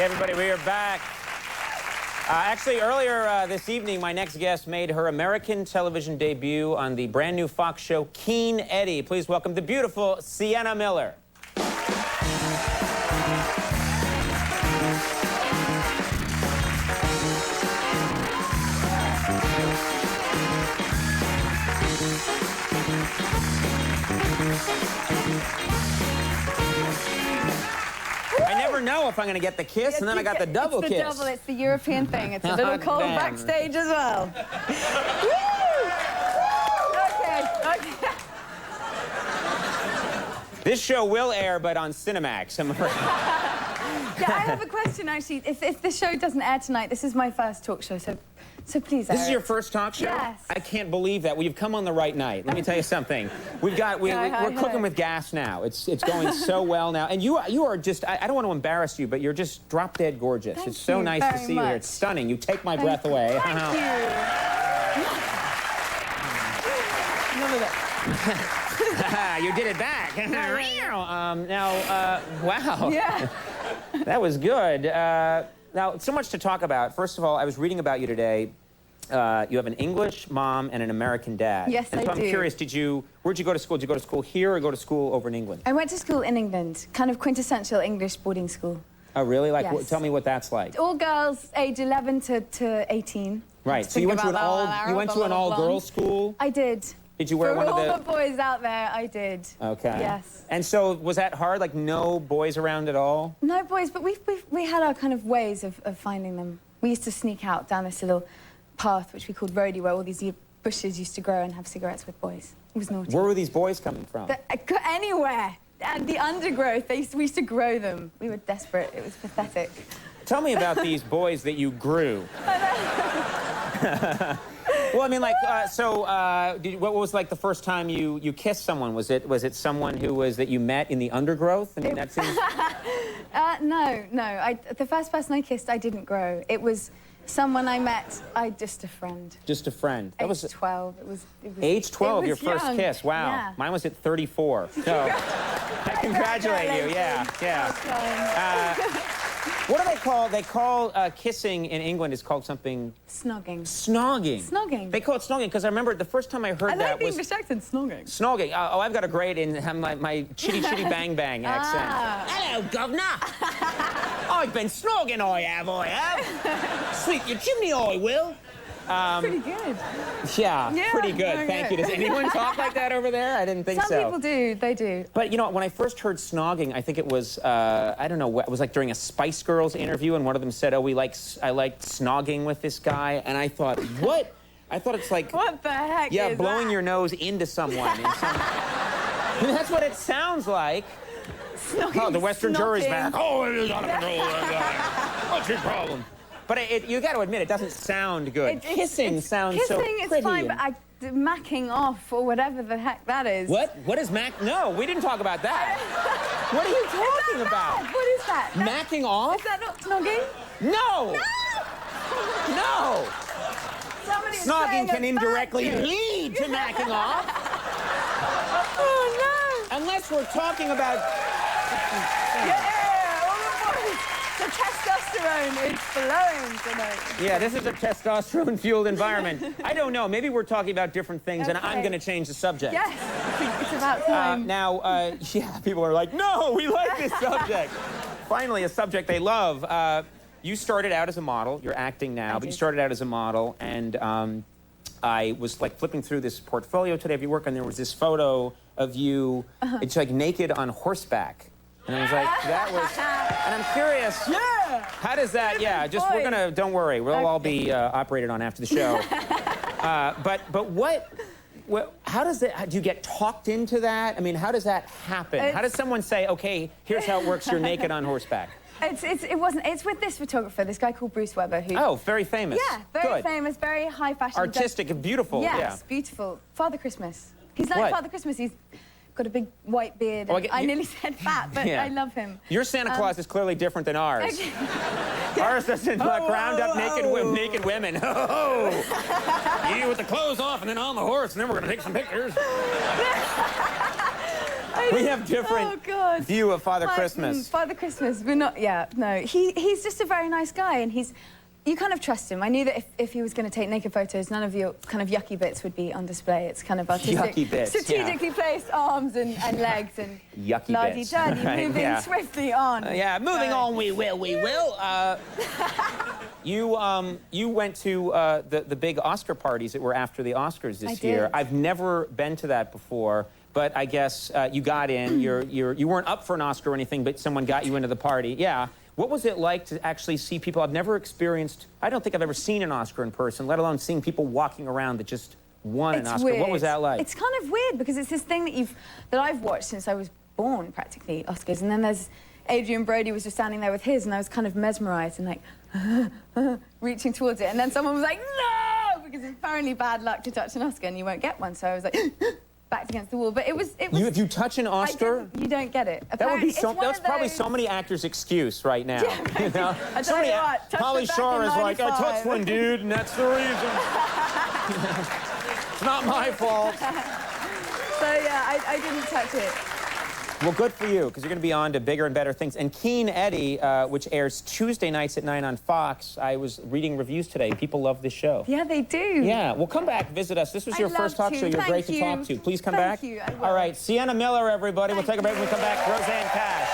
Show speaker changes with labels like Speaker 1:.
Speaker 1: Everybody, we are back. Actually, earlier this evening, my next guest made her American television debut on the brand new Fox show, Keen Eddie. Please welcome the beautiful Sienna Miller. I never know if I'm going to get the kiss, and then I got the double kiss.
Speaker 2: It's the double. It's the European thing. It's a little cold backstage as well. Okay.
Speaker 1: This show will air, but on Cinemax, I'm afraid.
Speaker 2: Yeah, I have a question, actually. If this show doesn't air tonight, this is my first talk show, so please air
Speaker 1: This is your first talk show?
Speaker 2: Yes.
Speaker 1: I can't believe that. Well, you've come on the right night. Let me tell you something. We're cooking with gas now. It's going so well now. And you are just, I don't want to embarrass you, but you're just drop dead gorgeous.
Speaker 2: Thank
Speaker 1: it's so
Speaker 2: you
Speaker 1: nice to see you here. It's stunning. You take my breath away.
Speaker 2: Thank you. Love it.
Speaker 1: You did it back. Wow.
Speaker 2: Yeah.
Speaker 1: That was good. Now, so much to talk about. First of all, I was reading about you today. You have an English mom and an American dad.
Speaker 2: Yes,
Speaker 1: and so
Speaker 2: I do.
Speaker 1: I'm curious, where'd you go to school? Did you go to school here or go to school over in England?
Speaker 2: I went to school in England, kind of quintessential English boarding school.
Speaker 1: Oh, really? Like,
Speaker 2: Yes.
Speaker 1: tell me what that's like.
Speaker 2: All girls, age 11 to 18.
Speaker 1: Right. So you went to an all-girls school?
Speaker 2: I did.
Speaker 1: Did you wear
Speaker 2: For
Speaker 1: one of
Speaker 2: all the boys out there, I did.
Speaker 1: Okay.
Speaker 2: Yes.
Speaker 1: And so was that hard? Like no boys around at all?
Speaker 2: No boys, but we had our kind of ways of finding them. We used to sneak out down this little path, which we called roadie, where all these bushes used to grow and have cigarettes with boys. It was naughty.
Speaker 1: Where were these boys coming from?
Speaker 2: Anywhere. And the undergrowth, we used to grow them. We were desperate. It was pathetic.
Speaker 1: Tell me about these boys that you grew. Well, I mean, like, what was like the first time you kissed someone? Was it someone that you met in the undergrowth? I mean, that seems...
Speaker 2: No. The first person I kissed, I didn't grow. It was someone I met. Just a friend.
Speaker 1: Just a friend. That was
Speaker 2: 12. It was
Speaker 1: age 12, your
Speaker 2: young.
Speaker 1: first kiss. Wow.
Speaker 2: Yeah.
Speaker 1: Mine was at 34. So, I congratulate you. Yeah. What do they call? They call kissing in England is called something...
Speaker 2: Snogging.
Speaker 1: Snogging.
Speaker 2: Snogging.
Speaker 1: They call it snogging because I remember the first time I heard that was...
Speaker 2: English accent, snogging.
Speaker 1: Snogging. Oh, I've got a great my chitty bang bang accent. Hello, governor. I've been snogging, I have. Sweep your chimney, I will.
Speaker 2: Pretty good.
Speaker 1: Yeah, pretty good.
Speaker 2: Okay.
Speaker 1: Thank you. Does anyone talk like that over there? I didn't think so.
Speaker 2: Some people do. They do.
Speaker 1: But, you know, when I first heard snogging, I think it was, I don't know, it was like during a Spice Girls interview, and one of them said, oh, I liked snogging with this guy. And I thought, what? I thought it's like...
Speaker 2: What the heck is
Speaker 1: blowing
Speaker 2: that?
Speaker 1: your nose into someone. I mean, that's what it sounds like.
Speaker 2: Snogging,
Speaker 1: Oh, the Western jury's back. Oh, it is out of control. What's your problem? But you got to admit, it doesn't sound good. Kissing sounds so pretty.
Speaker 2: Kissing is fine, but macking off or whatever the heck that is.
Speaker 1: What? What is mac? No, we didn't talk about that. What are you talking about?
Speaker 2: Bad? What is that?
Speaker 1: Macking off?
Speaker 2: Is that not snogging?
Speaker 1: No! No!
Speaker 2: Somebody is
Speaker 1: Snogging
Speaker 2: saying
Speaker 1: can
Speaker 2: a
Speaker 1: indirectly
Speaker 2: bad
Speaker 1: lead to macking off.
Speaker 2: Oh, no!
Speaker 1: Unless we're talking about...
Speaker 2: Yeah, all the boys. The testosterone is flowing tonight.
Speaker 1: Yeah, this is a testosterone-fueled environment. I don't know. Maybe we're talking about different things, and I'm going to change the subject.
Speaker 2: Yes, I think it's about time.
Speaker 1: Yeah, people are like, no, we like this subject. Finally, a subject they love. You started out as a model. You're acting now, but you started out as a model, and I was like flipping through this portfolio today of your work, and there was this photo of you. It's like naked on horseback. And I was like, that was, and I'm curious.
Speaker 2: Yeah.
Speaker 1: How does that, we're gonna, don't worry, we'll all be operated on after the show. But how does that, do you get talked into that? I mean, how does that happen? How does someone say, okay, here's how it works, you're naked on horseback?
Speaker 2: It's with this photographer, this guy called Bruce Weber, who...
Speaker 1: Oh, very famous.
Speaker 2: Yeah, very famous, very high fashion.
Speaker 1: Artistic, beautiful.
Speaker 2: Yes, beautiful. Father Christmas. He's like
Speaker 1: What?
Speaker 2: Father Christmas. He's got a big white beard.
Speaker 1: Oh,
Speaker 2: I nearly said fat, but I love him.
Speaker 1: Your Santa Claus is clearly different than ours.
Speaker 2: Okay.
Speaker 1: Ours doesn't ground up naked women. You with the clothes off and then on the horse, and then we're going to take some pictures.
Speaker 2: I
Speaker 1: We have different view of Father Christmas.
Speaker 2: Father Christmas, we're not, yeah, no. He's just a very nice guy, and you kind of trust him. I knew that if he was going to take naked photos, none of your kind of yucky bits would be on display. It's kind of artistic,
Speaker 1: yucky bits,
Speaker 2: strategically placed arms and legs and
Speaker 1: yucky bits.
Speaker 2: Right, moving swiftly on.
Speaker 1: Yeah, moving on, we will. You went to the big Oscar parties that were after the Oscars this year. I've never been to that before, but I guess you got in. You weren't up for an Oscar or anything, but someone got you into the party. Yeah. What was it like to actually see people? I've never experienced, I don't think I've ever seen an Oscar in person, let alone seeing people walking around that just won an Oscar.
Speaker 2: Weird.
Speaker 1: What was that like?
Speaker 2: It's kind of weird because it's this thing that I've watched since I was born, practically, Oscars. And then there's Adrian Brody was just standing there with his, and I was kind of mesmerized and like reaching towards it. And then someone was like, no! Because it's apparently bad luck to touch an Oscar and you won't get one. So I was like, backed against the wall. But it was
Speaker 1: if you touch an Oscar,
Speaker 2: you don't get it.
Speaker 1: That would be that's probably so many actors' excuse right now.
Speaker 2: Yeah,
Speaker 1: you know?
Speaker 2: I tell you what,
Speaker 1: Pauly Shore is like, I touched one dude, and that's the reason. It's not my fault.
Speaker 2: So yeah, I didn't touch it.
Speaker 1: Well, good for you, because you're going to be on to bigger and better things. And Keen Eddie, which airs Tuesday nights at 9 on Fox. I was reading reviews today. People love this show.
Speaker 2: Yeah, they do.
Speaker 1: Yeah. Well, come back, visit us. This was your first talk show. You're great to talk to. Please come back.
Speaker 2: Thank you.
Speaker 1: All right. Sienna Miller, everybody. We'll take a break when we come back. Roseanne Cash.